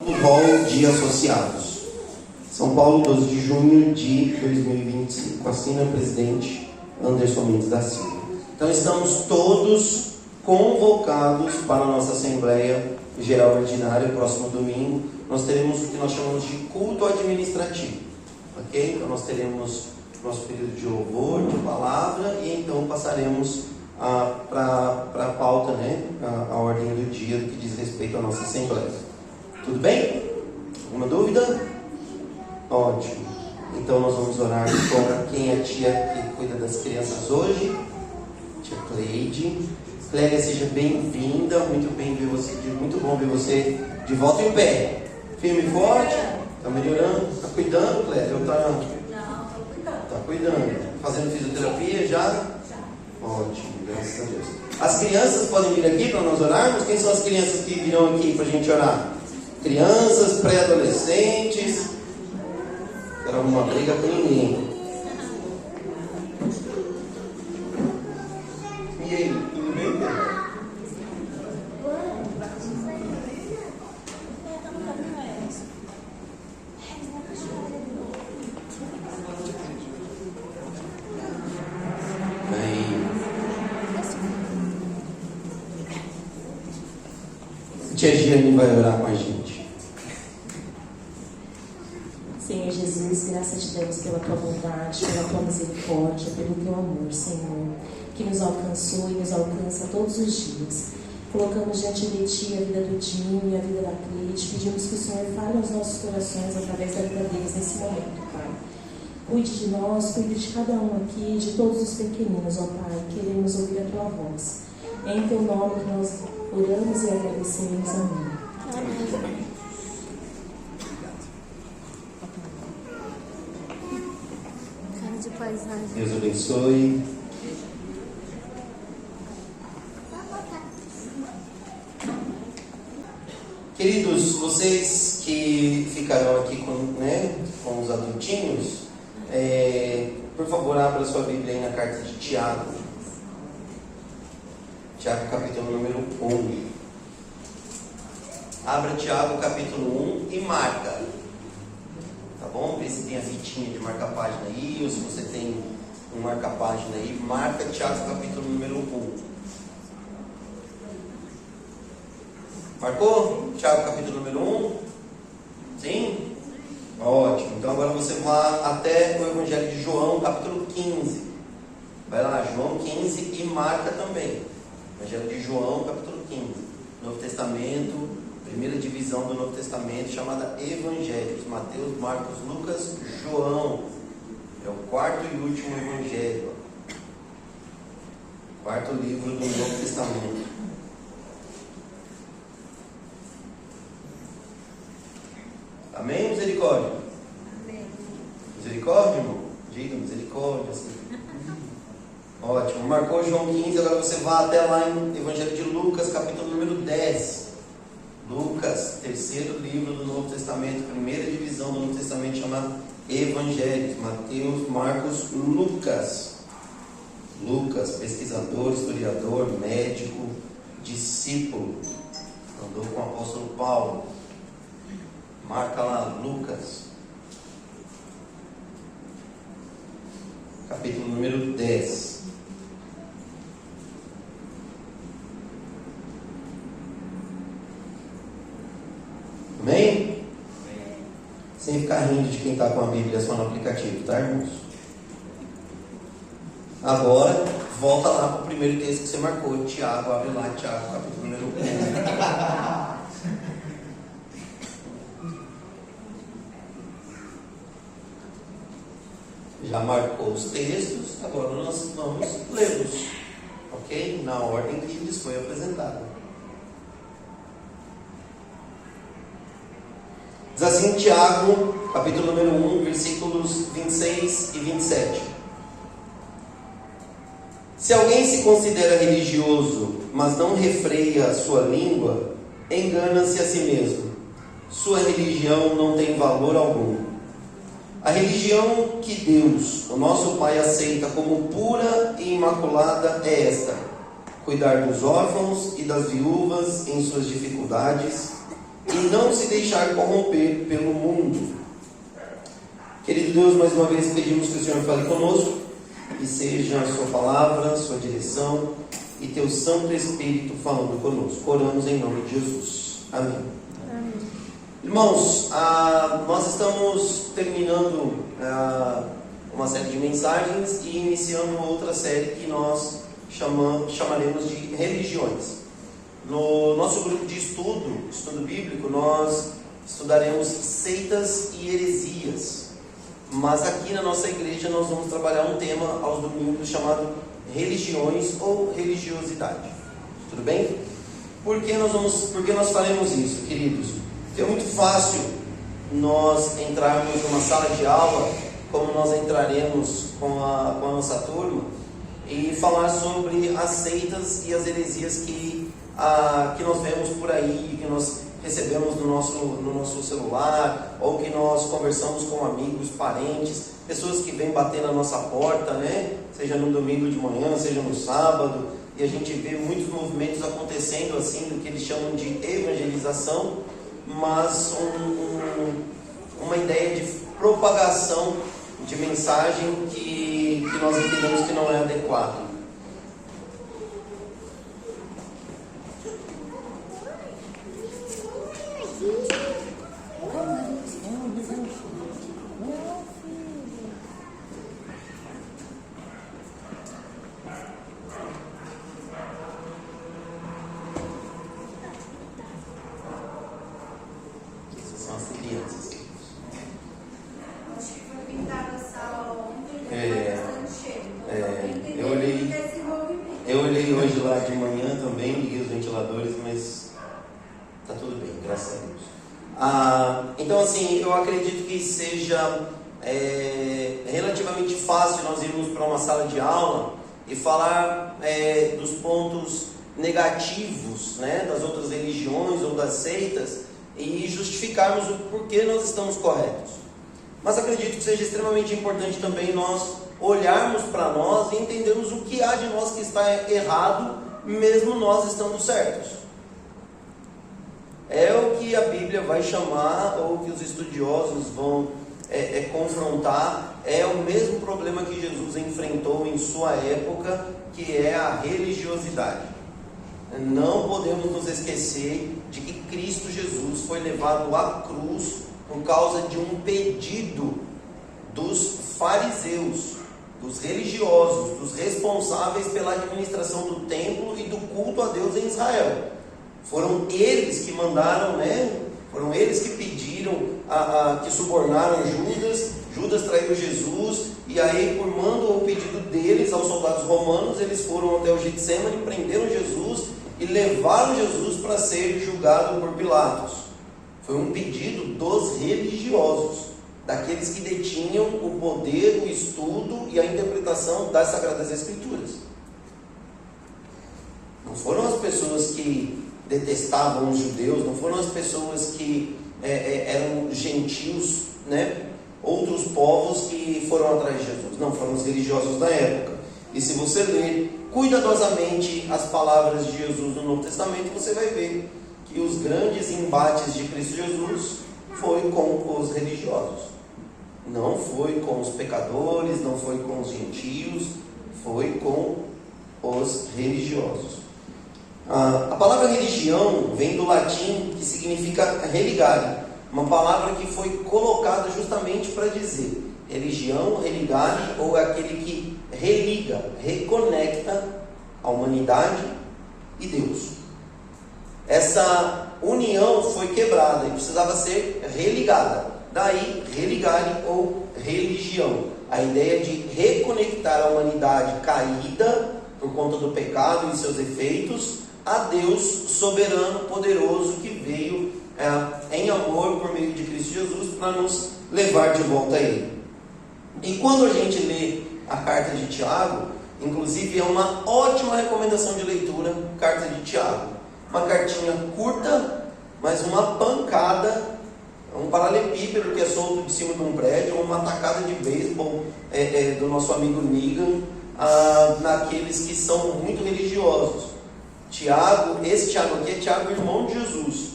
Rol de Associados. São Paulo, 12 de junho de 2025. Assina o presidente Anderson Mendes da Silva. Então estamos todos convocados para a nossa Assembleia Geral Ordinária, próximo domingo. Nós teremos o que nós chamamos de culto administrativo. Ok? Então nós teremos nosso período de louvor, de palavra, e então passaremos para a pauta, a ordem do dia do que diz respeito à nossa Assembleia. Tudo bem? Alguma dúvida? Ótimo. Então nós vamos orar com quem é a tia que cuida das crianças hoje. Tia Cleide. Clélia, seja bem-vinda. Muito bom ver você de volta em pé. Firme e forte. Está melhorando? Está cuidando, Clélia? Ou está... Não, estou cuidando. Está cuidando. Fazendo fisioterapia já? Ótimo, graças a Deus. As crianças podem vir aqui para nós orarmos? Quem são as crianças que virão aqui para a gente orar? Crianças, pré-adolescentes. Quero arrumar briga com ninguém. E aí, tudo bem, Pedro? Tia Giane vai orar com a gente. Senhor Jesus, graças te damos pela tua bondade, pela tua misericórdia, pelo teu amor, Senhor, que nos alcançou e nos alcança todos os dias. Colocamos diante de ti a vida do Dinho e a vida da Cleide. Pedimos que o Senhor fale aos nossos corações através da vida deles nesse momento, Pai. Cuide de nós, cuide de cada um aqui, de todos os pequeninos, ó Pai. Queremos ouvir a tua voz. É em teu nome que nós oramos e agradecemos. Amém. Amém. Cara de paisagem. Deus abençoe. Queridos, vocês que ficarão aqui com os adultinhos, por favor, abra sua Bíblia aí na carta de Tiago. Tiago, capítulo número 1. Abra Tiago, capítulo 1 e marca. Tá bom? Vê se tem a fitinha de marca-página aí, ou se você tem um marca-página aí. Marca Tiago, capítulo número 1. Marcou? Tiago, capítulo número 1? Sim? Ótimo. Então agora você vai até o Evangelho de João, capítulo 15. Vai lá, João 15 e marca também. Evangelho de João, capítulo 15. Novo Testamento, primeira divisão do Novo Testamento, chamada Evangelhos. Mateus, Marcos, Lucas, João. É o quarto e último Evangelho. Quarto livro do Novo Testamento. Amém, misericórdia? Amém. Misericórdia, irmão? Diga misericórdia, assim. Ótimo, marcou João 15, agora você vai até lá em Evangelho de Lucas, capítulo número 10. Lucas, terceiro livro do Novo Testamento, primeira divisão do Novo Testamento, chamado Evangelhos. Mateus, Marcos, Lucas. Lucas, pesquisador, historiador, médico, discípulo. Andou com o apóstolo Paulo. Marca lá, Lucas. Capítulo número 10. Amém? Sem ficar rindo de quem está com a Bíblia só no aplicativo, tá, irmãos? Agora, volta lá para o primeiro texto que você marcou. Tiago, abre lá, Tiago, capítulo número 1. Já marcou os textos, agora nós vamos lê-los, ok? Na ordem que lhes foi apresentada. Diz assim Tiago, capítulo número 1, versículos 26 e 27. Se alguém se considera religioso, mas não refreia a sua língua, engana-se a si mesmo. Sua religião não tem valor algum. A religião que Deus, o nosso Pai, aceita como pura e imaculada é esta: cuidar dos órfãos e das viúvas em suas dificuldades, e não se deixar corromper pelo mundo. Querido Deus, mais uma vez pedimos que o Senhor fale conosco, que seja a sua palavra, a sua direção e teu Santo Espírito falando conosco. Oramos em nome de Jesus. Amém. Amém. Irmãos, nós estamos terminando uma série de mensagens e iniciando outra série que nós chamaremos de religiões. No nosso grupo de estudo bíblico, nós estudaremos seitas e heresias. Mas aqui na nossa igreja nós vamos trabalhar um tema aos domingos chamado religiões ou religiosidade. Tudo bem? Por que nós faremos isso, queridos? Porque é muito fácil nós entrarmos numa sala de aula, como nós entraremos com a nossa turma, e falar sobre as seitas e as heresias que nós vemos por aí, que nós recebemos no nosso celular, ou que nós conversamos com amigos, parentes, pessoas que vêm bater na nossa porta, né? Seja no domingo de manhã, seja no sábado, e a gente vê muitos movimentos acontecendo assim, do que eles chamam de evangelização, mas uma ideia de propagação de mensagem que nós entendemos que não é adequado. Eu olhei hoje lá de manhã também, liguei os ventiladores, mas está tudo bem, graças a Deus. Então assim, eu acredito que seja relativamente fácil nós irmos para uma sala de aula e falar dos pontos negativos, né, das outras religiões ou das seitas e justificarmos o porquê nós estamos corretos. Mas acredito que seja extremamente importante também nós olharmos para nós e entendermos o que há de nós que está errado, mesmo nós estando certos. É o que a Bíblia vai chamar, ou que os estudiosos vão confrontar, é o mesmo problema que Jesus enfrentou em sua época, que é a religiosidade. Não podemos nos esquecer de que Cristo Jesus foi levado à cruz por causa de um pedido dos fariseus, dos religiosos, dos responsáveis pela administração do templo e do culto a Deus em Israel. Foram eles que mandaram, né? Foram eles que pediram, que subornaram Judas traiu Jesus, e aí, por mando ou pedido deles aos soldados romanos, eles foram até o Getsemane, prenderam Jesus e levaram Jesus para ser julgado por Pilatos. Foi um pedido dos religiosos, daqueles que detinham o poder, o estudo e a interpretação das Sagradas Escrituras. Não foram as pessoas que detestavam os judeus, não foram as pessoas que eram gentios, né? Outros povos que foram atrás de Jesus. Não, foram os religiosos da época. E se você ler cuidadosamente as palavras de Jesus no Novo Testamento, você vai ver que os grandes embates de Cristo Jesus foi com os religiosos. Não foi com os pecadores, não foi com os gentios, foi com os religiosos. A palavra religião vem do latim, que significa religare, uma palavra que foi colocada justamente para dizer religião, religare, ou aquele que religa, reconecta a humanidade e Deus. Essa união foi quebrada e precisava ser religada. Daí, religare ou religião. A ideia de reconectar a humanidade caída por conta do pecado e seus efeitos a Deus soberano, poderoso, que veio em amor por meio de Cristo Jesus para nos levar de volta a Ele. E quando a gente lê a carta de Tiago, inclusive é uma ótima recomendação de leitura, carta de Tiago. Uma cartinha curta, mas uma pancada, um paralelepípedo que é solto de cima de um prédio, ou uma tacada de beisebol do nosso amigo Negan, naqueles que são muito religiosos. Tiago, esse Tiago aqui é Tiago, irmão de Jesus.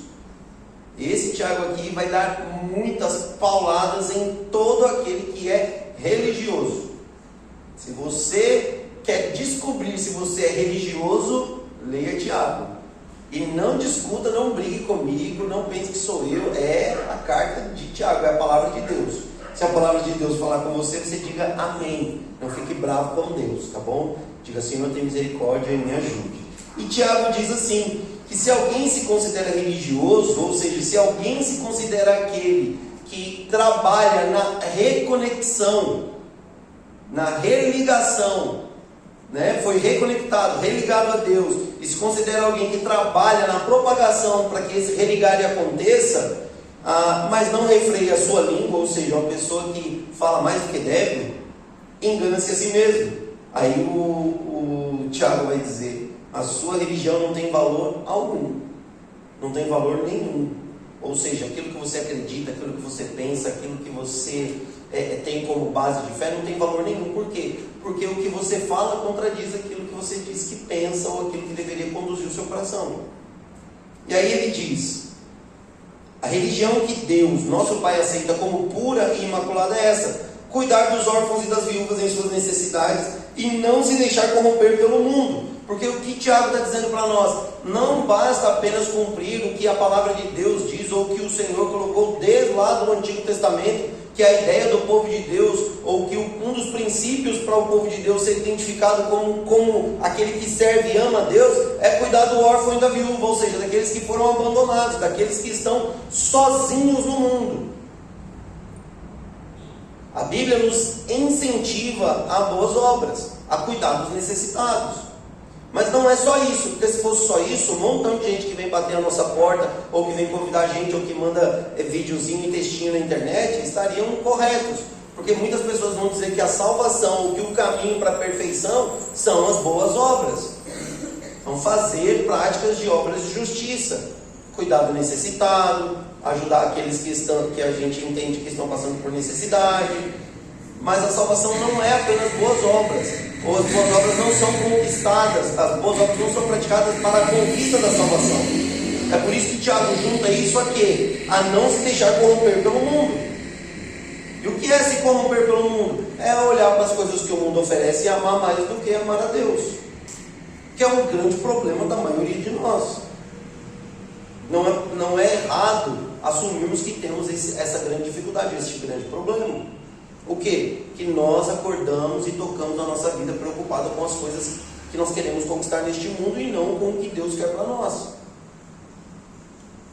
Tiago aqui vai dar muitas pauladas em todo aquele que é religioso. Se você quer descobrir se você é religioso, leia Tiago. E não discuta, não brigue comigo, não pense que sou eu. É a carta de Tiago, é a palavra de Deus. Se a palavra de Deus falar com você, você diga amém. Não fique bravo com Deus, tá bom? Diga, Senhor, tem misericórdia e me ajude. E Tiago diz assim, que se alguém se considera religioso, ou seja, se alguém se considera aquele que trabalha na reconexão, na religação, né? Foi reconectado, religado a Deus, e se considera alguém que trabalha na propagação para que esse religare aconteça, mas não refreia a sua língua, ou seja, uma pessoa que fala mais do que deve, engana-se a si mesmo. Aí o Tiago vai dizer, a sua religião não tem valor algum, não tem valor nenhum. Ou seja, aquilo que você acredita, aquilo que você pensa, aquilo que você tem como base de fé, não tem valor nenhum. Por quê? Porque o que você fala contradiz aquilo que você diz que pensa, ou aquilo que deveria conduzir o seu coração. E aí ele diz, a religião que Deus, nosso Pai, aceita como pura e imaculada é essa: cuidar dos órfãos e das viúvas em suas necessidades e não se deixar corromper pelo mundo. Porque o que Tiago está dizendo para nós, não basta apenas cumprir o que a palavra de Deus diz, ou o que o Senhor colocou desde lá do Antigo Testamento, que a ideia do povo de Deus, ou que um dos princípios para o povo de Deus ser identificado como aquele que serve e ama a Deus, é cuidar do órfão e da viúva, ou seja, daqueles que foram abandonados, daqueles que estão sozinhos no mundo. A Bíblia nos incentiva a boas obras, a cuidar dos necessitados. Mas não é só isso, porque se fosse só isso, um montão de gente que vem bater a nossa porta, ou que vem convidar a gente, ou que manda videozinho e textinho na internet, estariam corretos. Porque muitas pessoas vão dizer que a salvação, ou que o caminho para a perfeição, são as boas obras. Então fazer práticas de obras de justiça, cuidar do necessitado, ajudar aqueles que a gente entende que estão passando por necessidade. Mas a salvação não é apenas boas obras, ou as boas obras não são conquistadas, as boas obras não são praticadas para a conquista da salvação. É por isso que Tiago junta isso a quê? A não se deixar corromper pelo mundo. E o que é se corromper pelo mundo? É olhar para as coisas que o mundo oferece e amar mais do que amar a Deus, que é um grande problema da maioria de nós. Não é errado assumirmos que temos essa grande dificuldade, esse grande problema. O quê? Que nós acordamos e tocamos a nossa vida preocupada com as coisas que nós queremos conquistar neste mundo e não com o que Deus quer para nós.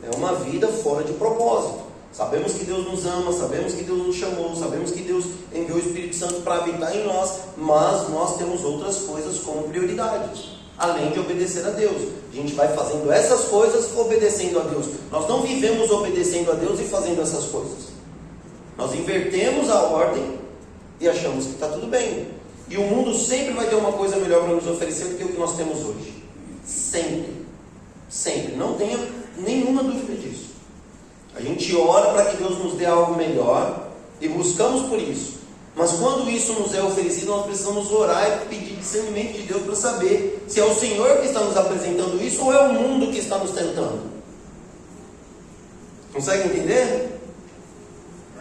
É uma vida fora de propósito. Sabemos que Deus nos ama, sabemos que Deus nos chamou, sabemos que Deus enviou o Espírito Santo para habitar em nós, mas nós temos outras coisas como prioridades, além de obedecer a Deus. A gente vai fazendo essas coisas obedecendo a Deus. Nós não vivemos obedecendo a Deus e fazendo essas coisas. Nós invertemos a ordem e achamos que está tudo bem. E o mundo sempre vai ter uma coisa melhor para nos oferecer do que o que nós temos hoje. Sempre. Sempre. Não tenha nenhuma dúvida disso. A gente ora para que Deus nos dê algo melhor e buscamos por isso. Mas quando isso nos é oferecido, nós precisamos orar e pedir discernimento de Deus para saber se é o Senhor que está nos apresentando isso ou é o mundo que está nos tentando. Consegue entender?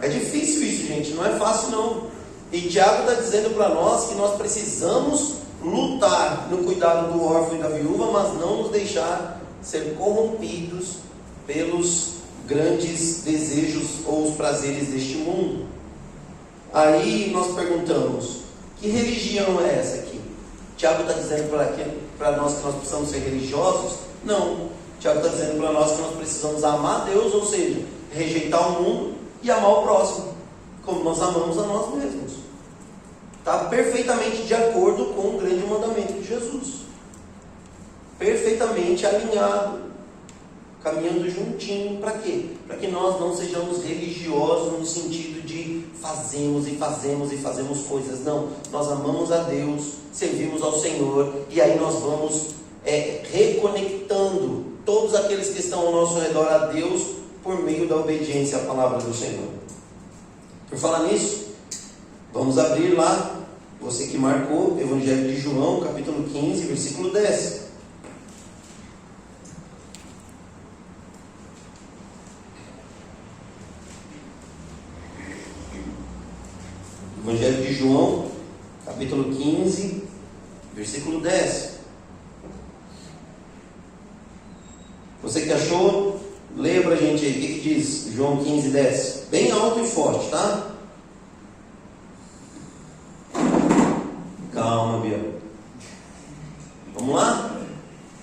É difícil isso, gente, não é fácil não. E Tiago está dizendo para nós que nós precisamos lutar no cuidado do órfão e da viúva, mas não nos deixar ser corrompidos pelos grandes desejos ou os prazeres deste mundo. Aí nós perguntamos, que religião é essa aqui? Tiago está dizendo para nós que nós precisamos ser religiosos? Não. Tiago está dizendo para nós que nós precisamos amar a Deus, ou seja, rejeitar o mundo e amar o próximo, como nós amamos a nós mesmos. Está perfeitamente de acordo com o grande mandamento de Jesus. Perfeitamente alinhado, caminhando juntinho. Para quê? Para que nós não sejamos religiosos no sentido de fazemos e fazemos e fazemos coisas. Não, nós amamos a Deus, servimos ao Senhor, e aí nós vamos reconectando todos aqueles que estão ao nosso redor a Deus por meio da obediência à palavra do Senhor. Por falar nisso, vamos abrir lá, você que marcou, Evangelho de João, capítulo 15, versículo 10. Evangelho de João, capítulo 15, versículo 10. Você que achou, leia pra gente aí, o que diz João 15, 10? Bem alto e forte, tá? Calma, Bia. Vamos lá?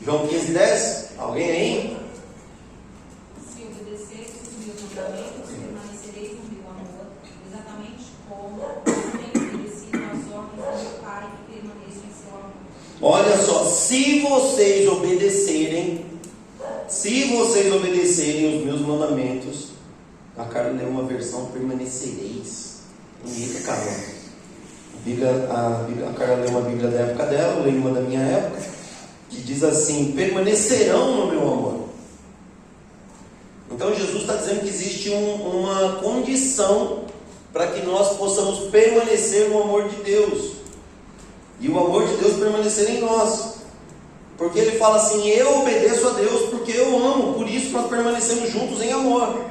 João 15, 10? Alguém aí? Se obedeceres os meus mandamentos, permanecereis no meu amor, exatamente como eu tenho obedecido às ordens do meu Pai e permaneço em seu amor. Olha só, se vocês obedecerem os meus mandamentos, a Carla leu uma versão, permanecereis. Eita, caramba. A Carla leu uma Bíblia da época dela, eu leio uma da minha época, que diz assim: permanecerão no meu amor. Então Jesus está dizendo que existe uma condição para que nós possamos permanecer no amor de Deus, e o amor de Deus permanecer em nós, porque ele fala assim: eu obedeço a Deus porque eu amo, por isso nós permanecemos juntos em amor.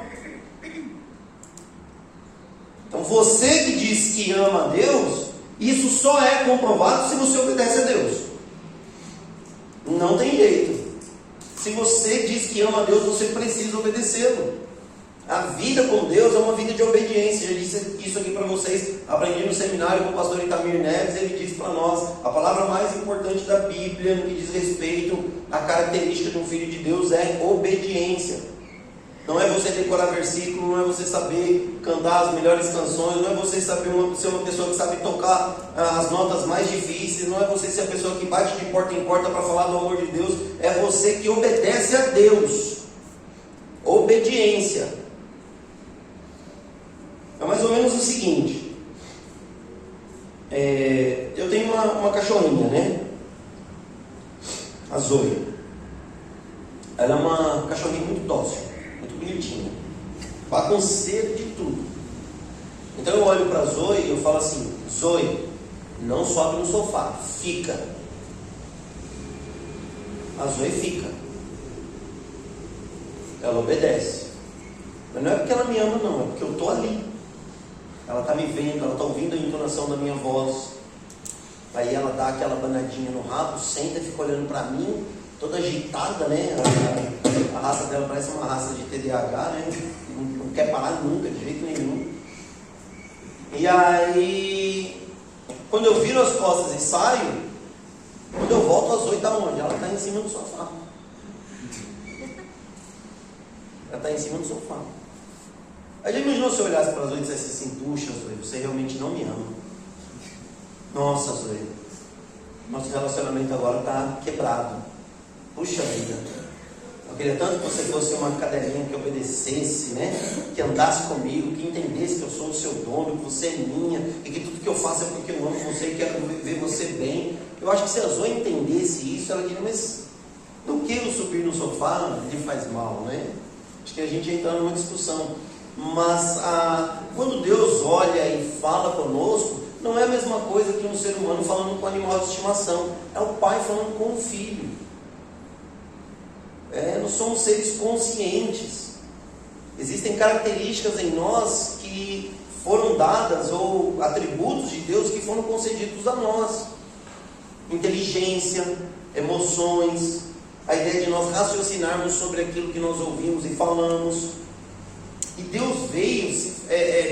Então você que diz que ama a Deus, isso só é comprovado se você obedece a Deus. Não tem jeito. Se você diz que ama a Deus, você precisa obedecê-lo. A vida com Deus é uma vida de obediência. Eu disse isso aqui para vocês, aprendi no seminário com o pastor Itamir Neves. Ele disse para nós: a palavra mais importante da Bíblia no que diz respeito à característica de um filho de Deus é obediência. Não é você decorar versículo, não é você saber cantar as melhores canções, não é você saber ser uma pessoa que sabe tocar as notas mais difíceis, não é você ser a pessoa que bate de porta em porta para falar do amor de Deus, é você que obedece a Deus. Obediência. É mais ou menos o seguinte: eu tenho uma cachorrinha, né? A Zoe. Ela é uma cachorrinha muito dócil, muito bonitinha, bagunceira de tudo. Então eu olho para a Zoe e eu falo assim: Zoe, não sobe no sofá, fica. A Zoe fica. Ela obedece. Mas não é porque ela me ama, não, é porque eu estou ali. Ela está me vendo, ela está ouvindo a entonação da minha voz. Aí ela dá aquela banadinha no rabo, senta e fica olhando para mim, toda agitada, né? A raça dela parece uma raça de TDAH, né? Não quer parar nunca, de jeito nenhum. E aí, quando eu viro as costas e saio, quando eu volto, a Zoe está onde? Ela está em cima do sofá. Ela está em cima do sofá. Aí já imaginou se eu olhasse para a Zoe e dissesse assim: puxa, Zoe, você realmente não me ama. Nossa, Zoe, nosso relacionamento agora está quebrado. Puxa vida, eu queria tanto que você fosse uma cadelinha que obedecesse, né? Que andasse comigo, que entendesse que eu sou o seu dono, que você é minha, e que tudo que eu faço é porque eu amo você e quero ver você bem. Eu acho que se a Zoe entendesse isso, ela diria: mas do que eu subir no sofá lhe faz mal, né? Acho que a gente entra numa discussão. Mas quando Deus olha e fala conosco, não é a mesma coisa que um ser humano falando com um animal de estimação. É o pai falando com o filho. Nós somos seres conscientes. Existem características em nós que foram dadas, ou atributos de Deus que foram concedidos a nós: inteligência, emoções, a ideia de nós raciocinarmos sobre aquilo que nós ouvimos e falamos. E Deus veio,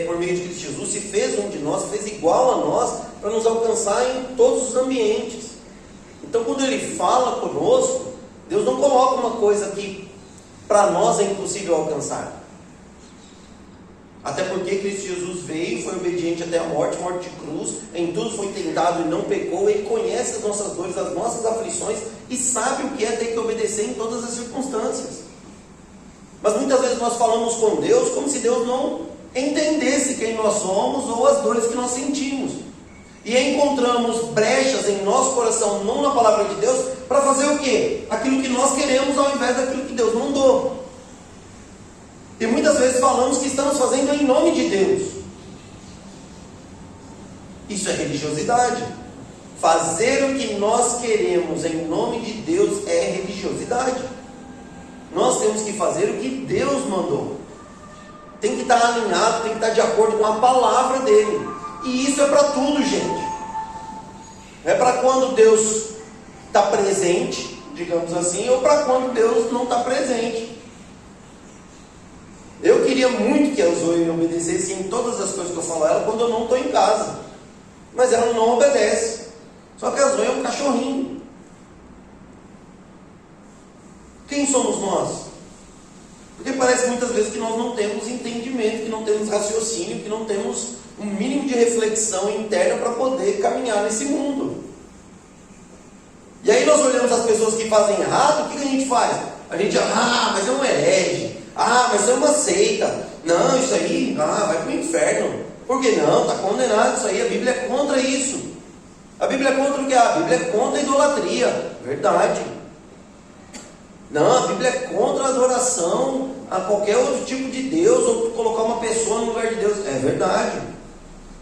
por meio de Cristo Jesus, se fez um de nós, fez igual a nós, para nos alcançar em todos os ambientes. Então, quando Ele fala conosco, Deus não coloca uma coisa que para nós é impossível alcançar. Até porque Cristo Jesus veio, foi obediente até a morte de cruz, em tudo foi tentado e não pecou. Ele conhece as nossas dores, as nossas aflições, e sabe o que é ter que obedecer em todas as circunstâncias. Mas muitas vezes nós falamos com Deus como se Deus não entendesse quem nós somos ou as dores que nós sentimos. E encontramos brechas em nosso coração, não na palavra de Deus, para fazer o quê? Aquilo que nós queremos ao invés daquilo que Deus mandou. E muitas vezes falamos que estamos fazendo em nome de Deus. Isso é religiosidade. Fazer o que nós queremos em nome de Deus é religiosidade. Nós temos que fazer o que Deus mandou. Tem que estar alinhado, tem que estar de acordo com a palavra dele. E isso é para tudo, gente. É para quando Deus está presente, digamos assim, ou para quando Deus não está presente. Eu queria muito que a Zoe obedecesse em todas as coisas que eu falo a ela quando eu não estou em casa. Mas ela não obedece. Só que a Zoe é um cachorrinho. Quem somos nós? Porque parece muitas vezes que nós não temos entendimento, que não temos raciocínio, que não temos um mínimo de reflexão interna para poder caminhar nesse mundo. E aí nós olhamos as pessoas que fazem errado, o que a gente faz? A gente, mas é um herege, mas isso é uma seita, não, isso aí, vai para o inferno. Por que não? Está condenado isso aí, a Bíblia é contra isso. A Bíblia é contra o que? A Bíblia é contra a idolatria, verdade. Não, a Bíblia é contra a adoração a qualquer outro tipo de Deus, ou colocar uma pessoa no lugar de Deus, é verdade.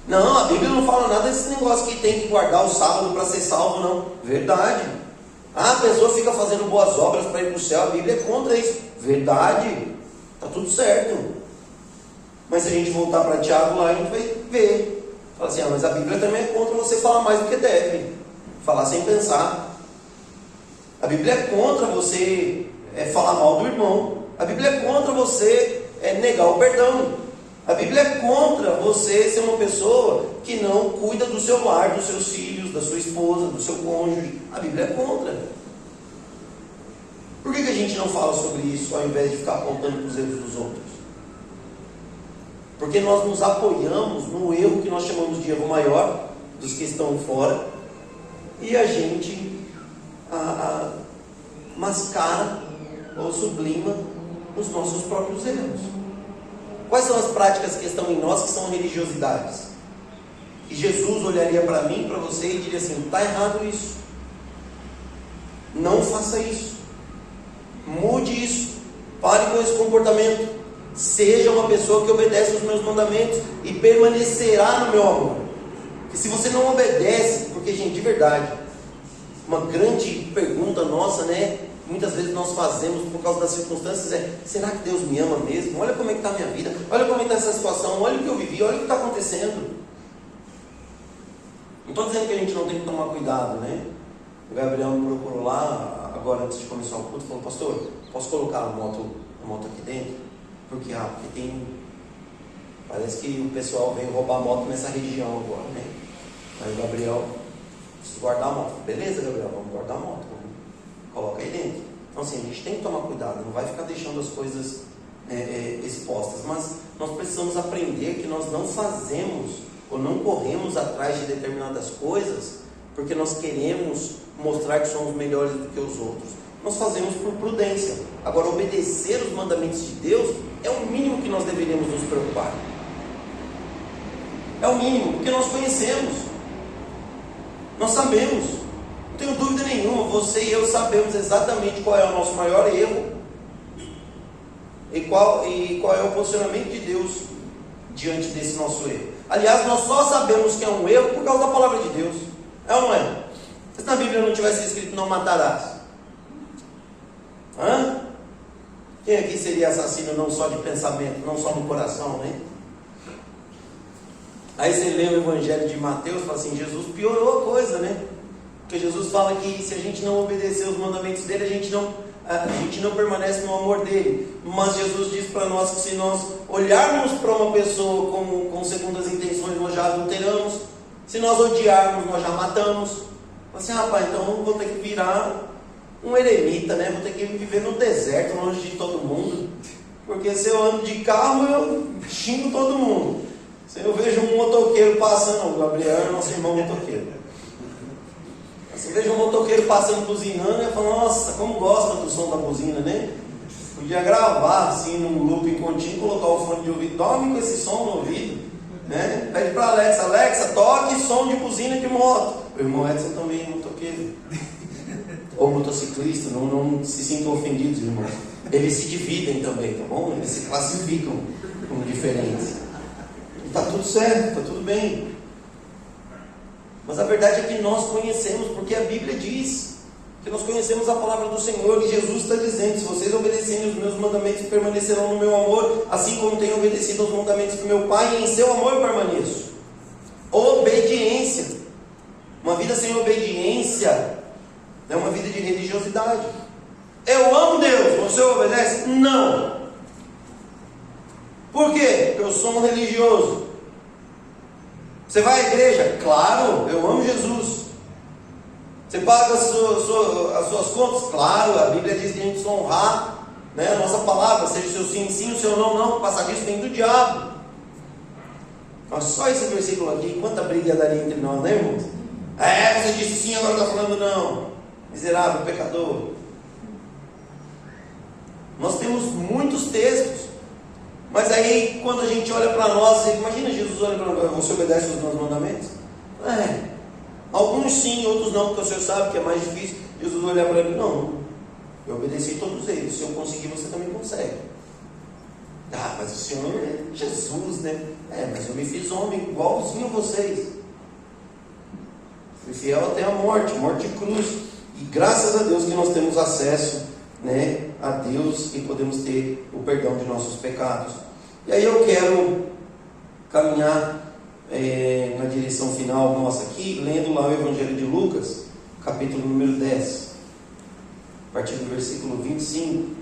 Não, a Bíblia não fala nada desse negócio que tem que guardar o sábado para ser salvo, não. Verdade. A pessoa fica fazendo boas obras para ir para o céu, a Bíblia é contra isso. Verdade. Está tudo certo. Mas se a gente voltar para Tiago lá, a gente vai ver. Fala assim, mas a Bíblia também é contra você falar mais do que deve. Falar sem pensar. A Bíblia é contra você falar mal do irmão. A Bíblia é contra você negar o perdão. A Bíblia é contra você ser uma pessoa que não cuida do seu lar, dos seus filhos, da sua esposa, do seu cônjuge. A Bíblia é contra. Por que a gente não fala sobre isso ao invés de ficar apontando para os erros dos outros? Porque nós nos apoiamos no erro que nós chamamos de erro maior, dos que estão fora, e a gente mascara ou sublima os nossos próprios erros. Quais são as práticas que estão em nós que são religiosidades? E Jesus olharia para mim, para você e diria assim, está errado isso. Não faça isso. Mude isso. Pare com esse comportamento. Seja uma pessoa que obedece aos meus mandamentos e permanecerá no meu amor. Porque se você não obedece, porque gente, de verdade, uma grande pergunta nossa, né? Muitas vezes nós fazemos por causa das circunstâncias será que Deus me ama mesmo? Olha como é que está a minha vida, olha como é que está essa situação, olha o que eu vivi, olha o que está acontecendo. Não estou dizendo que a gente não tem que tomar cuidado, né? O Gabriel me procurou lá, agora antes de começar o culto, falou, pastor, posso colocar a moto aqui dentro? Porque parece que o pessoal veio roubar a moto nessa região agora, né? Aí o Gabriel, preciso guardar a moto. Beleza, Gabriel, vamos guardar a moto. Coloca aí dentro. Então assim, a gente tem que tomar cuidado, não vai ficar deixando as coisas expostas, mas nós precisamos aprender que nós não fazemos ou não corremos atrás de determinadas coisas porque nós queremos mostrar que somos melhores do que os outros. Nós fazemos por prudência. Agora, obedecer os mandamentos de Deus é o mínimo que nós deveríamos nos preocupar. É o mínimo, porque nós conhecemos, nós sabemos. Não tenho dúvida nenhuma, você e eu sabemos exatamente qual é o nosso maior erro e qual é o posicionamento de Deus diante desse nosso erro. Aliás, nós só sabemos que é um erro por causa da palavra de Deus. É ou não é? Se na Bíblia não tivesse escrito não matarás, quem aqui seria assassino não só de pensamento, não só no coração, né? Aí você lê o Evangelho de Mateus e fala assim, Jesus piorou a coisa, né? Porque Jesus fala que se a gente não obedecer os mandamentos dele, a gente não permanece no amor dele. Mas Jesus diz para nós que se nós olharmos para uma pessoa com segundas intenções, nós já adulteramos. Se nós odiarmos, nós já matamos. Assim, rapaz, então eu vou ter que virar um eremita, né? Vou ter que viver no deserto, longe de todo mundo. Porque se eu ando de carro, eu xingo todo mundo. Se eu vejo um motoqueiro passando, o Gabriel é nosso irmão motoqueiro. Se eu vejo um motoqueiro passando buzinando, eu falo, nossa, como gosta do som da buzina, né? Podia gravar assim num looping contínuo, colocar o fone de ouvido, dorme com esse som no ouvido, né? Pede para Alexa, toque som de buzina de moto. O irmão Edson também é motoqueiro. Ou motociclista, não se sintam ofendidos, irmãos. Eles se dividem também, tá bom? Eles se classificam como diferentes. Está tudo certo, está tudo bem. Mas a verdade é que nós conhecemos, porque a Bíblia diz que nós conhecemos a palavra do Senhor, e Jesus está dizendo, se vocês obedecerem os meus mandamentos, permanecerão no meu amor, assim como tenho obedecido aos mandamentos do meu Pai, e em seu amor eu permaneço. obediência. Uma vida sem obediência é uma vida de religiosidade. Eu amo Deus, você obedece? Não. Por quê? Porque eu sou um religioso. Você vai à igreja? Claro, eu amo Jesus. Você paga as suas contas? Claro, a Bíblia diz que a gente precisa honrar, né, a nossa palavra, seja o seu sim, sim, o seu não, não. Passar disso vem do diabo. Mas só esse versículo aqui, quanta briga daria entre nós, né, irmãos? Você disse sim, agora está falando não. Miserável, pecador. Nós temos muitos textos, mas aí quando a gente olha para nós, imagina Jesus olha para nós: você obedece os meus mandamentos? Alguns sim, outros não, porque o Senhor sabe que é mais difícil. Jesus olhar para ele: não, eu obedeci todos eles, se eu conseguir, você também consegue. Mas o Senhor é Jesus, né? Mas eu me fiz homem igualzinho a vocês, fui fiel até a morte de cruz, e graças a Deus que nós temos acesso, né, a Deus, e podemos ter o perdão de nossos pecados. E aí eu quero caminhar na direção final nossa aqui, lendo lá o Evangelho de Lucas, capítulo número 10, a partir do versículo 25.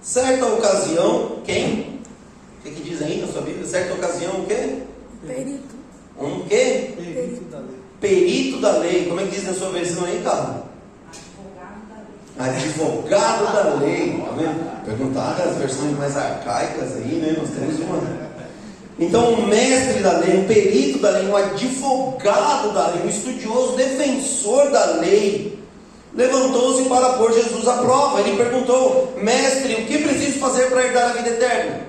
Certa ocasião, quem? O que diz aí na sua Bíblia? Certa ocasião, o quê? Perito. Um quê? Perito da lei. Perito da lei. Como é que diz na sua versão aí, Carlos? Advogado da lei. Tá vendo? Perguntaram as versões mais arcaicas aí, né? Nós temos uma. Então, um mestre da lei, um perito da lei, um advogado da lei, um estudioso, defensor da lei, levantou-se para pôr Jesus à prova. Ele perguntou: mestre, o que preciso fazer para herdar a vida eterna?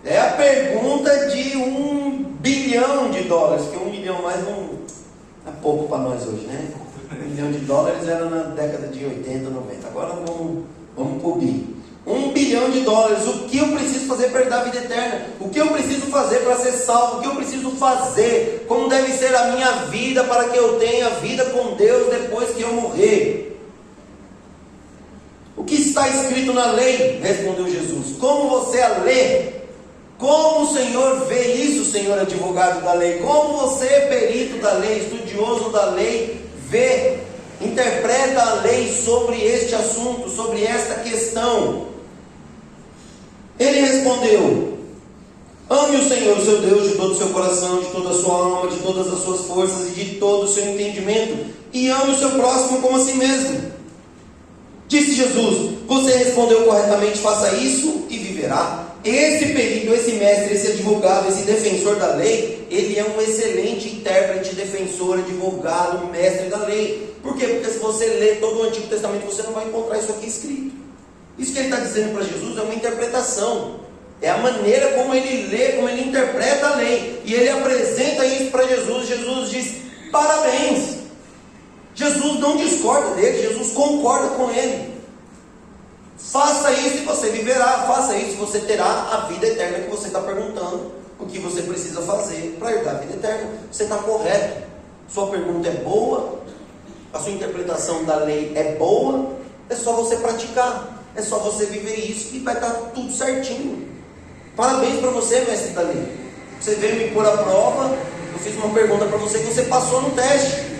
É a pergunta de $1 bilhão, que $1 milhão mais não é pouco para nós hoje, né? $1 bilhão era na década de 80, 90. Agora vamos cobrir. $1 bilhão. O que eu preciso fazer para herdar a vida eterna? O que eu preciso fazer para ser salvo? O que eu preciso fazer? Como deve ser a minha vida para que eu tenha vida com Deus depois que eu morrer? O que está escrito na lei? Respondeu Jesus. Como você a lê? Como o Senhor vê isso, Senhor advogado da lei? Como você, perito da lei, estudioso da lei, vê, interpreta a lei sobre este assunto, sobre esta questão? Ele respondeu: ame o Senhor, seu Deus, de todo o seu coração, de toda a sua alma, de todas as suas forças e de todo o seu entendimento, e ame o seu próximo como a si mesmo. Disse Jesus: você respondeu corretamente, faça isso e viverá. Esse perito, esse mestre, esse advogado, esse defensor da lei, ele é um excelente intérprete, defensor, advogado, mestre da lei. Por quê? Porque se você ler todo o Antigo Testamento, você não vai encontrar isso aqui escrito. Isso que ele está dizendo para Jesus é uma interpretação, é a maneira como ele lê, como ele interpreta a lei, e ele apresenta isso para Jesus. Jesus diz: parabéns. Jesus não discorda dele, Jesus concorda com ele. Faça isso e você viverá. Faça isso e você terá a vida eterna que você está perguntando. O que você precisa fazer para herdar a vida eterna? Você está correto. Sua pergunta é boa. A sua interpretação da lei é boa. É só você praticar. É só você viver isso e vai estar tudo certinho. Parabéns para você, mestre da lei. Você veio me pôr à prova. Eu fiz uma pergunta para você que você passou no teste.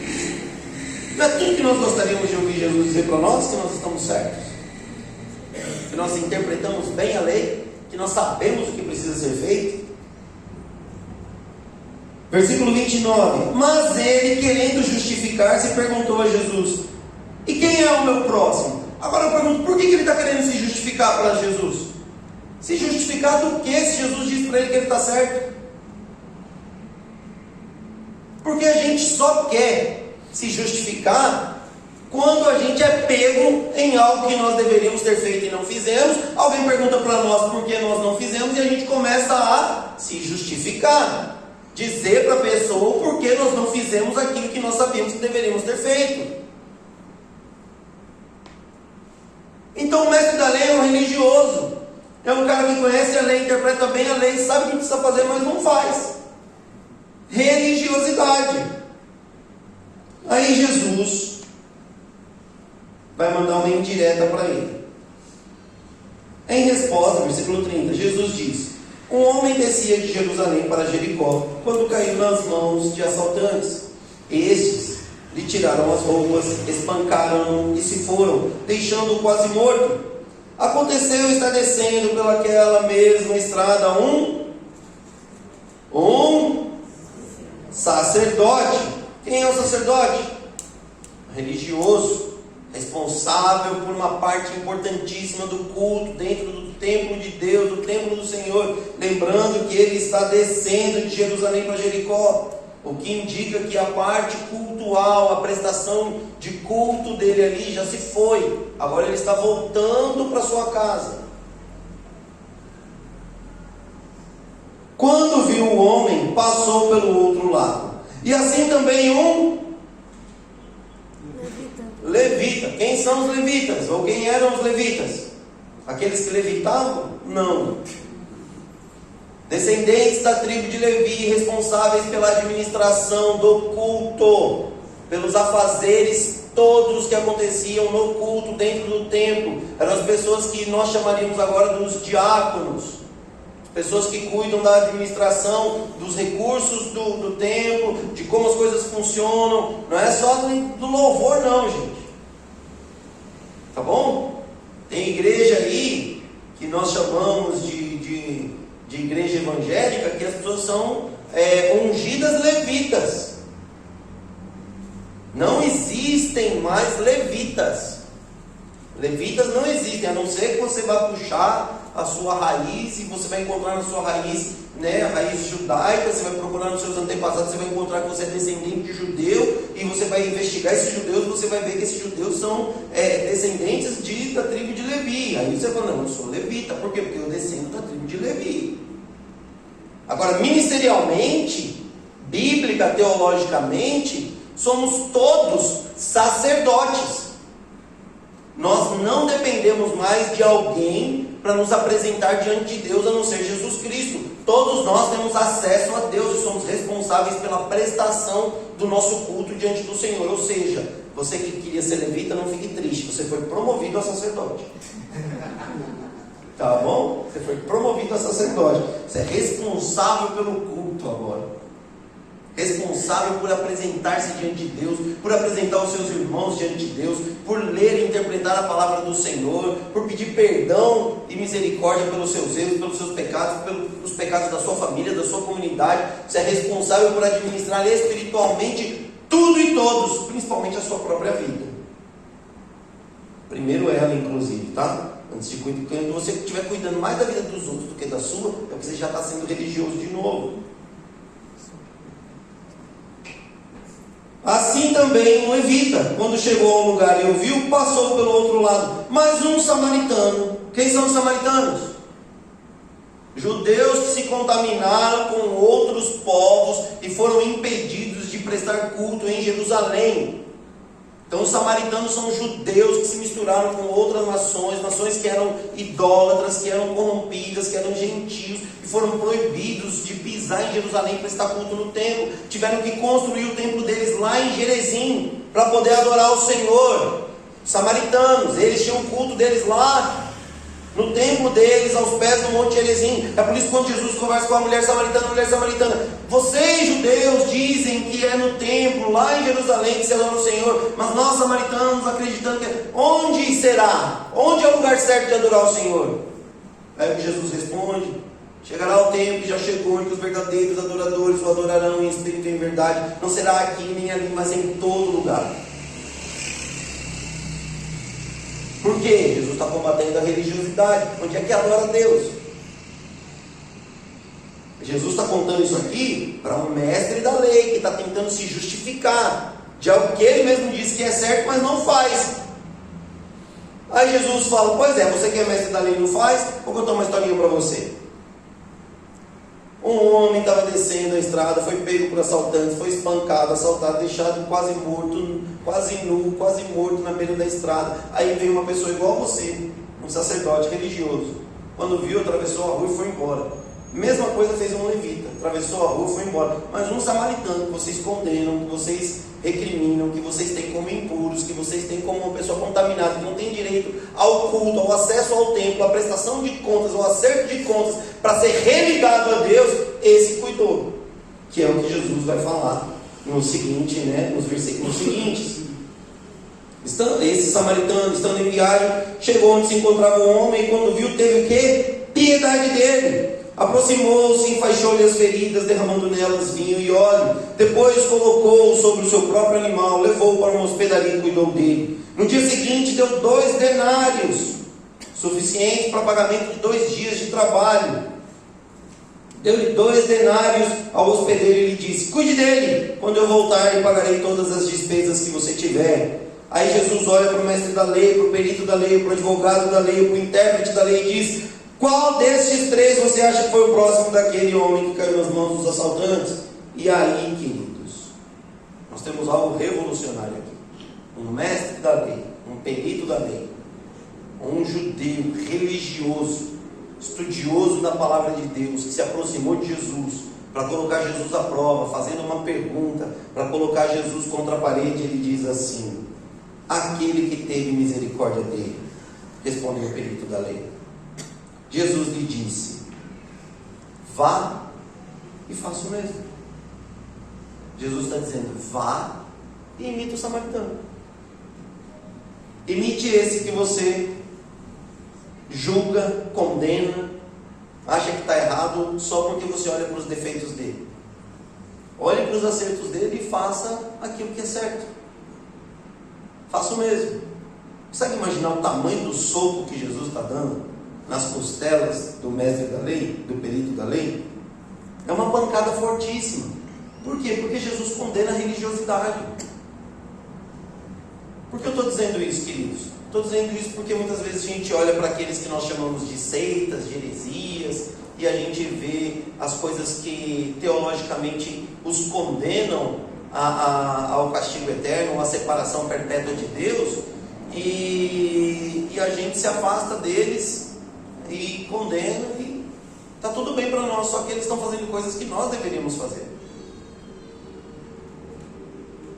Não é tudo que nós gostaríamos de ouvir Jesus dizer para nós que nós estamos certos, que nós interpretamos bem a lei, que nós sabemos o que precisa ser feito. Versículo 29. Mas ele, querendo justificar-se, perguntou a Jesus: e quem é o meu próximo? Agora eu pergunto, por que ele está querendo se justificar para Jesus? Se justificar do que, se Jesus diz para ele que ele está certo? Porque a gente só quer se justificar quando a gente é pego em algo que nós deveríamos ter feito e não fizemos. Alguém pergunta para nós por que nós não fizemos e a gente começa a se justificar, dizer para a pessoa o porquê nós não fizemos aquilo que nós sabíamos que deveríamos ter feito. Então o mestre da lei é um religioso, é um cara que conhece a lei, interpreta bem a lei, sabe o que precisa fazer, mas não faz. religiosidade. Aí Jesus vai mandar uma indireta para ele. Em resposta, versículo 30, Jesus diz: um homem descia de Jerusalém para Jericó, quando caiu nas mãos de assaltantes. Estes lhe tiraram as roupas, espancaram-no e se foram, deixando-o quase morto. Aconteceu estar descendo pelaquela mesma estrada um sacerdote. Quem é o sacerdote? Religioso, responsável por uma parte importantíssima do culto dentro do templo de Deus, do templo do Senhor. Lembrando que ele está descendo de Jerusalém para Jericó, o que indica que a parte cultual, a prestação de culto dele ali já se foi. Agora ele está voltando para sua casa. Quando viu o homem, passou pelo outro lado. E assim também um levita. Quem são os levitas? Ou quem eram os levitas? Aqueles que levitavam? Não. Descendentes da tribo de Levi, responsáveis pela administração do culto, pelos afazeres todos que aconteciam no culto dentro do templo. Eram as pessoas que nós chamaríamos agora dos diáconos. Pessoas que cuidam da administração dos recursos do templo, de como as coisas funcionam. Não é só do louvor não, gente. Tá bom? Tem igreja aí que nós chamamos de igreja evangélica, que as pessoas são ungidas levitas. Não existem mais levitas. Levitas não existem, a não ser que você vá puxar a sua raiz, e você vai encontrar na sua raiz, a raiz judaica. Você vai procurar nos seus antepassados, você vai encontrar que você é descendente de judeu, e você vai investigar esses judeus, você vai ver que esses judeus são descendentes da tribo de Levi. Aí você fala: não, eu sou levita. Por quê? Porque eu descendo da tribo de Levi. Agora, ministerialmente, bíblica, teologicamente, somos todos sacerdotes. Nós não dependemos mais de alguém para nos apresentar diante de Deus, a não ser Jesus Cristo. Todos nós temos acesso a Deus e somos responsáveis pela prestação do nosso culto diante do Senhor. Ou seja, você que queria ser levita, não fique triste, você foi promovido a sacerdote. Tá bom? Você foi promovido a sacerdote. Você é responsável pelo culto agora. Responsável por apresentar-se diante de Deus, por apresentar os seus irmãos diante de Deus, por ler e interpretar a palavra do Senhor, por pedir perdão e misericórdia pelos seus erros, pelos seus pecados, pelos pecados da sua família, da sua comunidade. Você é responsável por administrar espiritualmente tudo e todos, principalmente a sua própria vida. Primeiro ela, inclusive, tá? Antes de cuidar, quando você estiver cuidando mais da vida dos outros do que da sua, é porque você já está sendo religioso de novo. Assim também um levita, quando chegou ao lugar e ouviu, passou pelo outro lado. Mas um samaritano. Quem são os samaritanos? Judeus que se contaminaram com outros povos e foram impedidos de prestar culto em Jerusalém. Então os samaritanos são judeus que se misturaram com outras nações que eram idólatras, que eram corrompidas, que eram gentios, e foram proibidos de pisar em Jerusalém, prestar culto no templo. Tiveram que construir o templo deles lá em Gerezim, para poder adorar o Senhor. Os samaritanos, eles tinham o culto deles lá, no templo deles, aos pés do Monte Gerezim. É por isso que quando Jesus conversa com a mulher samaritana, vocês judeus dizem que é no templo, lá em Jerusalém, que se adora o Senhor, mas nós samaritanos acreditando que onde será? Onde é o lugar certo de adorar o Senhor? Aí o que Jesus responde: chegará o tempo, já chegou, em que os verdadeiros adoradores o adorarão em espírito e em verdade. Não será aqui nem ali, mas em todo lugar. Por quê? Jesus está combatendo a religiosidade. Onde é que adora a Deus? Jesus está contando isso aqui para um mestre da lei, que está tentando se justificar de algo que ele mesmo disse que é certo, mas não faz. Aí Jesus fala: pois é, você que é mestre da lei não faz? Vou contar uma historinha para você. Um homem estava descendo a estrada, foi pego por assaltantes, foi espancado, assaltado, deixado quase morto, quase nu, quase morto na beira da estrada. Aí veio uma pessoa igual a você, um sacerdote religioso. Quando viu, atravessou a rua e foi embora. Mesma coisa fez um levita, atravessou a rua e foi embora. Mas um samaritano que vocês condenam, que vocês recriminam, que vocês têm como impuros, que vocês têm como uma pessoa contaminada, que não tem direito ao culto, ao acesso ao templo, à prestação de contas, ao acerto de contas, para ser religado a Deus, esse cuidou. Que é o que Jesus vai falar no seguinte, nos versículos seguintes. Esse samaritano, estando em viagem, chegou onde se encontrava o homem, e quando viu, teve o quê? Piedade dele. Aproximou-se, enfaixou-lhe as feridas, derramando nelas vinho e óleo. Depois colocou-o sobre o seu próprio animal, levou-o para uma hospedaria e cuidou dele. No dia seguinte deu 2 denários, suficiente para pagamento de 2 dias de trabalho. Deu-lhe 2 denários ao hospedeiro e lhe disse: cuide dele, quando eu voltar eu pagarei todas as despesas que você tiver. Aí Jesus olha para o mestre da lei, para o perito da lei, para o advogado da lei, para o intérprete da lei e diz: qual destes 3 você acha que foi o próximo daquele homem que caiu nas mãos dos assaltantes? E aí, queridos, nós temos algo revolucionário aqui. Um mestre da lei, um perito da lei, um judeu religioso, estudioso da palavra de Deus, que se aproximou de Jesus para colocar Jesus à prova, fazendo uma pergunta, para colocar Jesus contra a parede. Ele diz assim: aquele que teve misericórdia dele, respondeu o perito da lei. Jesus lhe disse: vá e faça o mesmo. Jesus está dizendo: vá e imite o samaritano. Imite esse que você julga, condena, acha que está errado só porque você olha para os defeitos dele. Olhe para os acertos dele e faça aquilo que é certo. Faça o mesmo. Consegue imaginar o tamanho do soco que Jesus está dando nas costelas do mestre da lei, do perito da lei? É uma pancada fortíssima. Por quê? Porque Jesus condena a religiosidade. Por que eu estou dizendo isso, queridos? Estou dizendo isso porque muitas vezes a gente olha para aqueles que nós chamamos de seitas, de heresias, e a gente vê as coisas que teologicamente os condenam ao castigo eterno, à separação perpétua de Deus, e a gente se afasta deles e condena, e está tudo bem para nós, só que eles estão fazendo coisas que nós deveríamos fazer.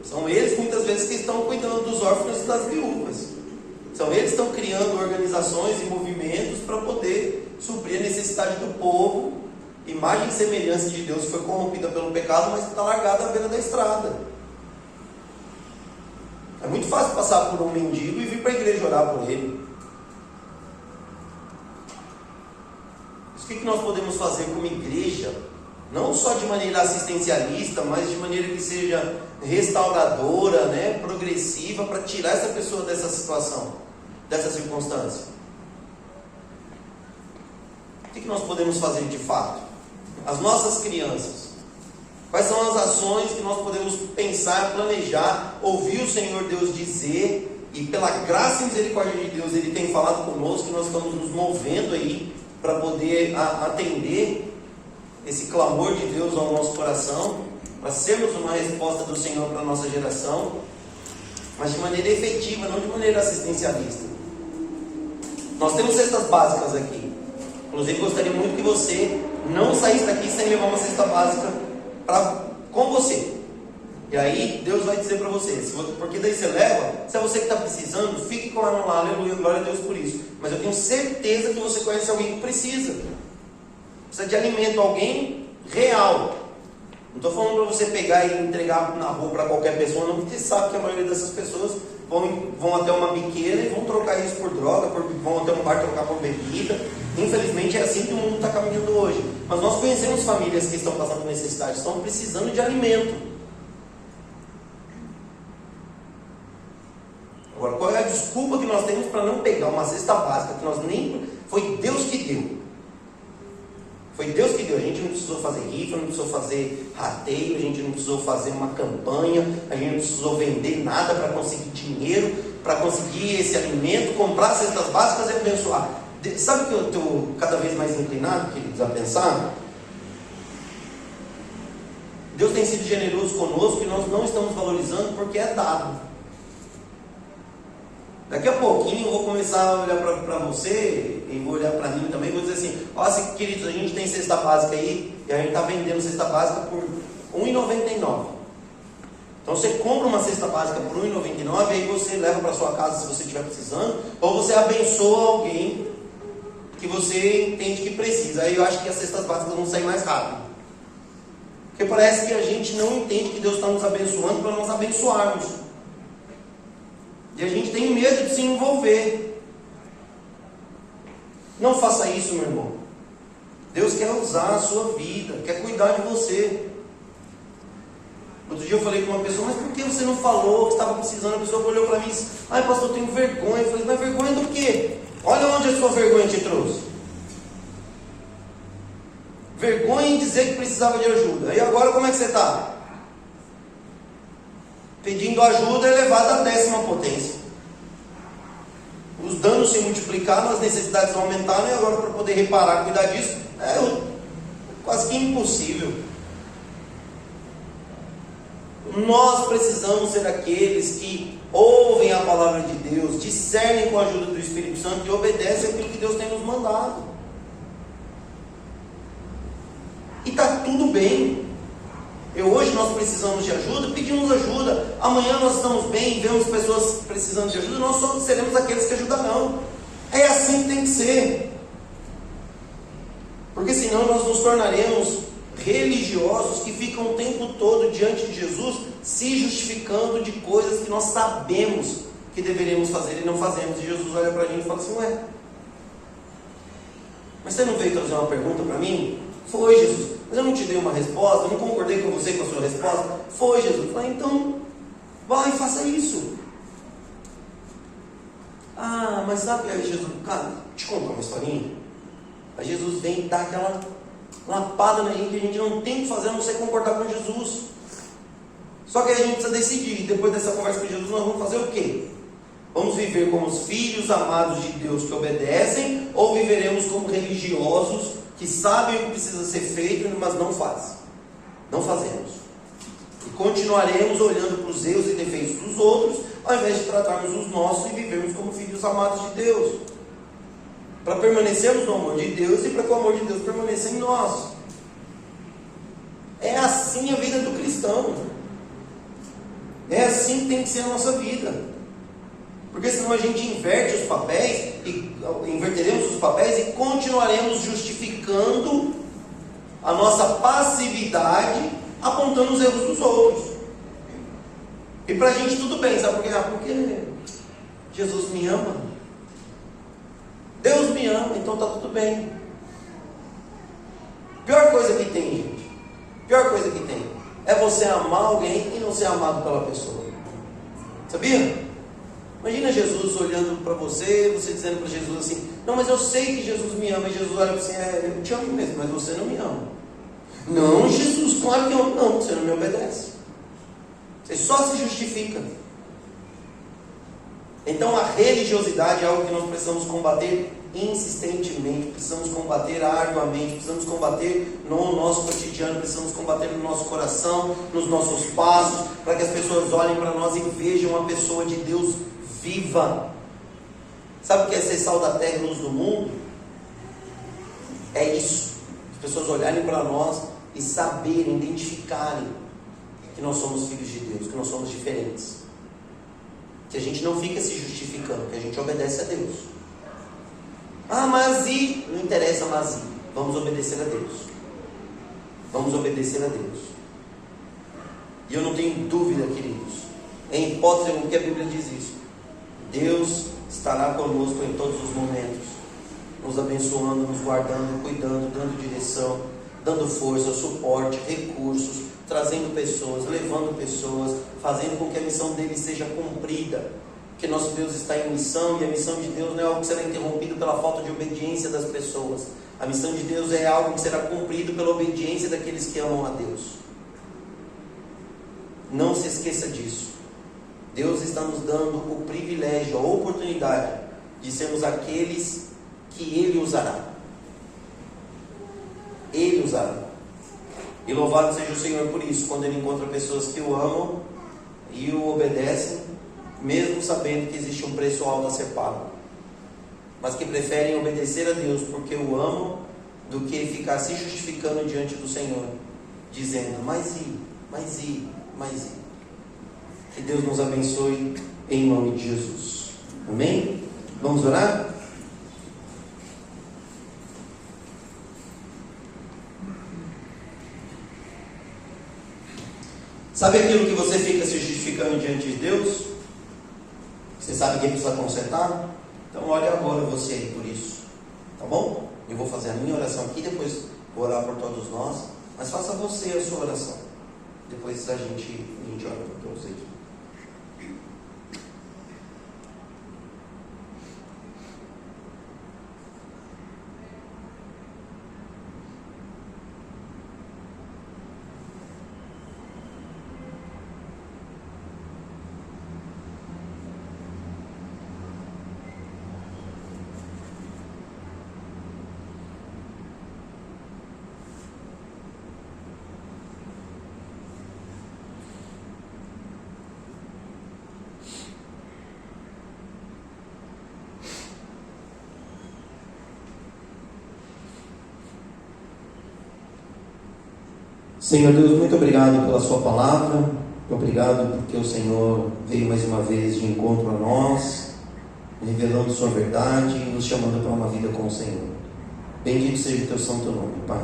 São eles muitas vezes que estão cuidando dos órfãos e das viúvas. São eles que estão criando organizações e movimentos para poder suprir a necessidade do povo, imagem e semelhança de Deus que foi corrompida pelo pecado, mas que está largada à beira da estrada. É muito fácil passar por um mendigo e vir para a igreja orar por ele. O que nós podemos fazer como igreja, não só de maneira assistencialista, mas de maneira que seja restauradora, progressiva, para tirar essa pessoa dessa situação, dessa circunstância? O que nós podemos fazer de fato? As nossas crianças, quais são as ações que nós podemos pensar, planejar, ouvir o Senhor Deus dizer, e pela graça e misericórdia de Deus Ele tem falado conosco, que nós estamos nos movendo aí para poder atender esse clamor de Deus ao nosso coração, para sermos uma resposta do Senhor para a nossa geração, mas de maneira efetiva, não de maneira assistencialista. Nós temos cestas básicas aqui. Inclusive gostaria muito que você não saísse daqui sem levar uma cesta básica com você. E aí Deus vai dizer para você, porque daí você leva, se é você que está precisando, fique com ela lá, aleluia, glória a Deus por isso. Mas eu tenho certeza que você conhece alguém que precisa de alimento, alguém real. Não estou falando para você pegar e entregar na rua para qualquer pessoa, não, porque você sabe que a maioria dessas pessoas vão até uma biqueira e vão trocar isso por droga, vão até um bar trocar por bebida. Infelizmente é assim que o mundo está caminhando hoje. Mas nós conhecemos famílias que estão passando necessidade, estão precisando de alimento. Agora, qual é a desculpa que nós temos para não pegar uma cesta básica que nós nem... Foi Deus que deu. Foi Deus que deu. A gente não precisou fazer rifa, não precisou fazer rateio, a gente não precisou fazer uma campanha, a gente não precisou vender nada para conseguir dinheiro, para conseguir esse alimento, comprar cestas básicas e abençoar. Sabe o que eu estou cada vez mais inclinado, queridos, a pensar? Deus tem sido generoso conosco e nós não estamos valorizando porque é dado. Daqui a pouquinho eu vou começar a olhar para você e vou olhar para mim também, vou dizer assim, olha, queridos, a gente tem cesta básica aí, e a gente está vendendo cesta básica por R$1,99. Então você compra uma cesta básica por R$1,99, e aí você leva para sua casa se você estiver precisando, ou você abençoa alguém que você entende que precisa. Aí eu acho que as cestas básicas vão sair mais rápido. Porque parece que a gente não entende que Deus está nos abençoando para nós abençoarmos. E a gente tem medo de se envolver. Não faça isso, meu irmão. Deus quer usar a sua vida, quer cuidar de você. Outro dia eu falei com uma pessoa, mas por que você não falou que estava precisando? A pessoa olhou para mim e disse, ai pastor, eu tenho vergonha. Eu falei, mas vergonha do quê? Olha onde a sua vergonha te trouxe. Vergonha em dizer que precisava de ajuda. E agora como é que você está? Pedindo ajuda elevada à 10ª potência. Os danos se multiplicaram, as necessidades aumentaram, e agora para poder reparar, cuidar disso, é quase que impossível. Nós precisamos ser aqueles que ouvem a palavra de Deus, discernem com a ajuda do Espírito Santo e obedecem aquilo que Deus tem nos mandado. E está tudo bem. Hoje nós precisamos de ajuda, pedimos ajuda. Amanhã nós estamos bem, vemos pessoas precisando de ajuda, nós só seremos aqueles que ajudarão. É assim que tem que ser. Porque senão nós nos tornaremos religiosos que ficam o tempo todo diante de Jesus, se justificando de coisas que nós sabemos que deveríamos fazer e não fazemos. E Jesus olha para a gente e fala assim, ué, mas você não veio trazer uma pergunta para mim? Foi, Jesus, mas eu não te dei uma resposta, eu não concordei com você com a sua resposta. Foi, Jesus. Eu falei, então vai, faça isso. Ah, mas sabe, aí Jesus, cara, te contar uma historinha. Aí Jesus vem e dá aquela lapada na gente, que a gente não tem que fazer a não ser concordar com Jesus. Só que aí a gente precisa decidir, depois dessa conversa com Jesus, nós vamos fazer o quê? Vamos viver como os filhos amados de Deus que obedecem, ou viveremos como religiosos que sabem o que precisa ser feito, mas não fazem? Não fazemos. E continuaremos olhando para os erros e defeitos dos outros, ao invés de tratarmos os nossos e vivermos como filhos amados de Deus, para permanecermos no amor de Deus e para que o amor de Deus permaneça em nós. É assim a vida do cristão. É assim que tem que ser a nossa vida. Porque senão a gente inverte os papéis, e inverteremos os papéis e continuaremos justificando a nossa passividade, apontando os erros dos outros. E para a gente tudo bem, sabe por quê? Porque Jesus me ama. Deus me ama, então está tudo bem. Pior coisa que tem, gente, pior coisa que tem, é você amar alguém e não ser amado pela pessoa. Sabia? Imagina Jesus olhando para você, você dizendo para Jesus assim, não, mas eu sei que Jesus me ama. E Jesus olha para você, eu te amo mesmo, mas você não me ama. Não, Jesus, claro que eu amo. Não, você não me obedece. Você só se justifica. Então a religiosidade é algo que nós precisamos combater insistentemente, precisamos combater arduamente, precisamos combater no nosso cotidiano, precisamos combater no nosso coração, nos nossos passos, para que as pessoas olhem para nós e vejam uma pessoa de Deus viva. Sabe o que é ser sal da terra e luz do mundo? É isso. As pessoas olharem para nós e saberem, identificarem que nós somos filhos de Deus, que nós somos diferentes. Que a gente não fica se justificando, que a gente obedece a Deus. Ah, mas e? Não interessa, mas e? Vamos obedecer a Deus. Vamos obedecer a Deus. E eu não tenho dúvida, queridos, em hipótese alguma que a Bíblia diz isso. Deus estará conosco em todos os momentos, nos abençoando, nos guardando, cuidando, dando direção, dando força, suporte, recursos, trazendo pessoas, levando pessoas, fazendo com que a missão dele seja cumprida. Porque nosso Deus está em missão, e a missão de Deus não é algo que será interrompido pela falta de obediência das pessoas. A missão de Deus é algo que será cumprido pela obediência daqueles que amam a Deus. Não se esqueça disso. Deus está nos dando o privilégio, a oportunidade de sermos aqueles que Ele usará. Ele usará. E louvado seja o Senhor por isso, quando Ele encontra pessoas que o amam e o obedecem, mesmo sabendo que existe um preço alto a ser pago. mas que preferem obedecer a Deus porque o amam, do que ficar se justificando diante do Senhor, dizendo, mas e, mas e, mas e. Que Deus nos abençoe em nome de Jesus. Amém? Vamos orar? Sabe aquilo que você fica se justificando diante de Deus? Você sabe que precisa consertar? Então ore agora você aí por isso. Tá bom? Eu vou fazer a minha oração aqui, depois vou orar por todos nós. Mas faça você a sua oração. Depois a gente ora por todos aqui. Senhor Deus, muito obrigado pela sua palavra, obrigado porque o Senhor veio mais uma vez de encontro a nós, revelando sua verdade e nos chamando para uma vida com o Senhor. Bendito seja o teu santo nome, Pai.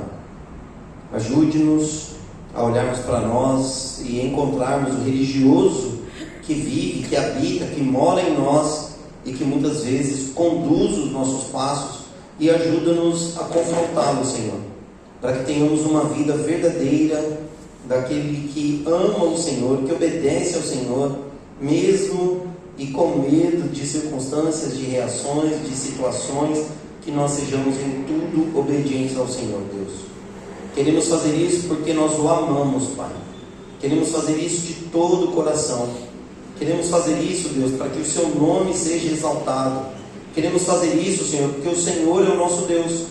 Ajude-nos a olharmos para nós e encontrarmos o religioso que vive, que habita, que mora em nós e que muitas vezes conduz os nossos passos, e ajuda-nos a confrontá-lo, Senhor, para que tenhamos uma vida verdadeira daquele que ama o Senhor, que obedece ao Senhor, mesmo e com medo de circunstâncias, de reações, de situações, que nós sejamos em tudo obedientes ao Senhor, Deus. Queremos fazer isso porque nós o amamos, Pai. Queremos fazer isso de todo o coração. Queremos fazer isso, Deus, para que o Seu nome seja exaltado. Queremos fazer isso, Senhor, porque o Senhor é o nosso Deus.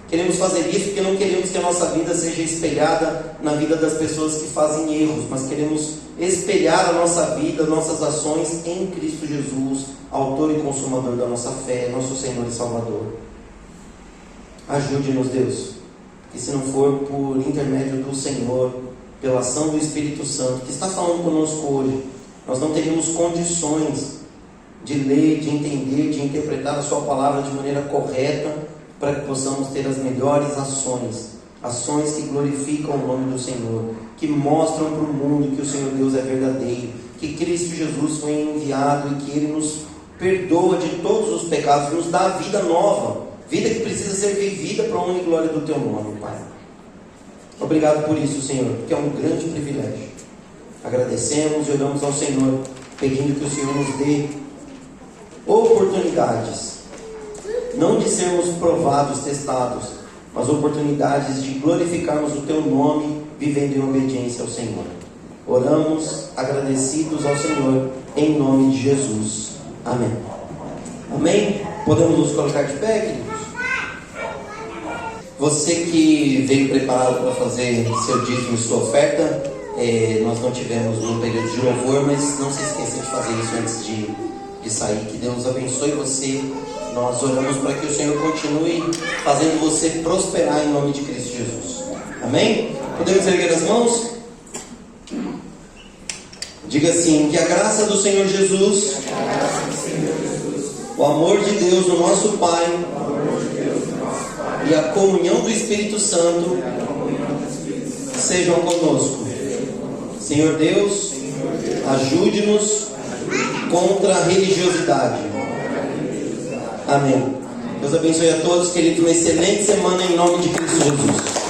Queremos fazer isso porque não queremos que a nossa vida seja espelhada na vida das pessoas que fazem erros, mas queremos espelhar a nossa vida, nossas ações em Cristo Jesus, autor e consumador da nossa fé, nosso Senhor e Salvador. Ajude-nos, Deus, que se não for por intermédio do Senhor, pela ação do Espírito Santo, que está falando conosco hoje, nós não teríamos condições de ler, de entender, de interpretar a sua palavra de maneira correta, para que possamos ter as melhores ações que glorificam o nome do Senhor, que mostram para o mundo que o Senhor Deus é verdadeiro, que Cristo Jesus foi enviado e que Ele nos perdoa de todos os pecados, nos dá vida nova, vida que precisa ser vivida para a honra e glória do Teu nome, Pai. Obrigado por isso, Senhor, que é um grande privilégio. Agradecemos e oramos ao Senhor, pedindo que o Senhor nos dê oportunidades, não de sermos provados, testados, mas oportunidades de glorificarmos o Teu nome, vivendo em obediência ao Senhor. Oramos agradecidos ao Senhor, em nome de Jesus. Amém. Amém? Podemos nos colocar de pé, queridos? Você que veio preparado para fazer seu dízimo e sua oferta, nós não tivemos no período de louvor, mas não se esqueça de fazer isso antes de sair. Que Deus abençoe você. Nós oramos para que o Senhor continue fazendo você prosperar em nome de Cristo Jesus. Amém? Podemos erguer as mãos? Diga assim: que a graça do Senhor Jesus, o amor de Deus, o nosso Pai, e a comunhão do Espírito Santo sejam conosco. Senhor Deus, ajude-nos contra a religiosidade. Amém. Deus abençoe a todos, queridos. Uma excelente semana em nome de Cristo Jesus.